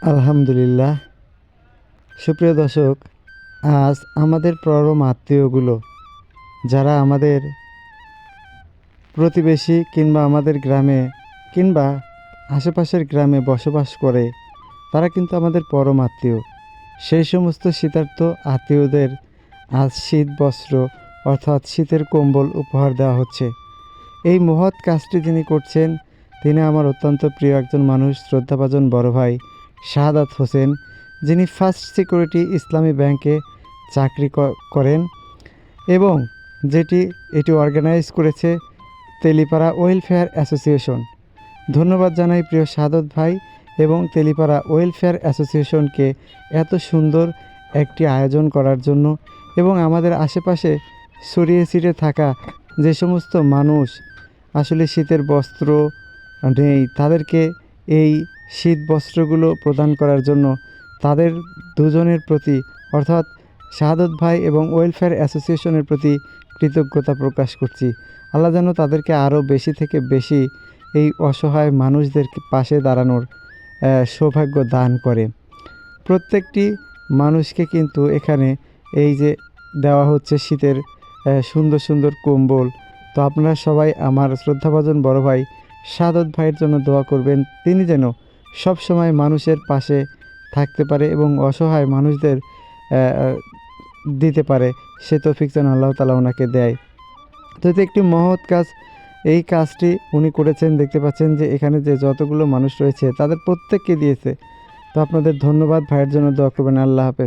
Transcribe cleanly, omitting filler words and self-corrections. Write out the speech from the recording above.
আলহামদুলিল্লাহ। সুপ্রিয় দর্শক, আজ আমাদের পরম আত্মীয়গুলো যারা আমাদের প্রতিবেশী কিংবা আমাদের গ্রামে কিংবা আশেপাশের গ্রামে বসবাস করে, তারা কিন্তু আমাদের পরম আত্মীয়। সেই সমস্ত শীতার্ত আত্মীয়দের আজ শীত বস্ত্র অর্থাৎ শীতের কম্বল উপহার দেওয়া হচ্ছে। এই মহৎ কাজটি যিনি করছেন তিনি আমার অত্যন্ত প্রিয় একজন মানুষ, শ্রদ্ধাভাজন বড় ভাই শাহাদাত হোসেন, যিনি ফার্স্ট সিকিউরিটি ইসলামী ব্যাংকে চাকরি করেন এবং এটি অর্গানাইজ করেছে তেলিপাড়া ওয়েলফেয়ার অ্যাসোসিয়েশন। ধন্যবাদ জানাই প্রিয় শাহাদাত ভাই এবং তেলিপাড়া ওয়েলফেয়ার অ্যাসোসিয়েশনকে এত সুন্দর একটি আয়োজন করার জন্য, এবং আমাদের আশেপাশে ছড়িয়ে ছিটে থাকা যে সমস্ত মানুষ আসলে শীতের বস্ত্র নেই, তাদেরকে এই শীত বস্ত্রগুলো প্রদান করার জন্য তাদের দুজনের প্রতি অর্থাৎ শাহাদাত ভাই এবং ওয়েলফেয়ার অ্যাসোসিয়েশনের প্রতি কৃতজ্ঞতা প্রকাশ করছি। আল্লাহ যেন তাদেরকে আরও বেশি থেকে বেশি এই অসহায় মানুষদের পাশে দাঁড়ানোর সৌভাগ্য দান করে। প্রত্যেকটি মানুষকে কিন্তু এখানে এই যে দেওয়া হচ্ছে শীতের সুন্দর সুন্দর কম্বল। তো আপনারা সবাই আমার শ্রদ্ধাভাজন বড় ভাই শাহাদাত ভাইয়ের জন্য দোয়া করবেন, তিনি যেন সব সময় মানুষের পাশে থাকতে পারে এবং অসহায় মানুষদের দিতে পারে, সে তৌফিক যেন আল্লাহ তাআলা ওনাকে দেয়। তো এটি একটি মহৎ কাজ। এই কাজটি উনি করেছেন, দেখতে পাচ্ছেন যে এখানে যে যতগুলো মানুষ রয়েছে তাদের প্রত্যেককে দিয়েছে। তো আপনাদের ধন্যবাদ, ভাইয়ের জন্য দোয়া করবেন। আল্লাহ হাফেজ।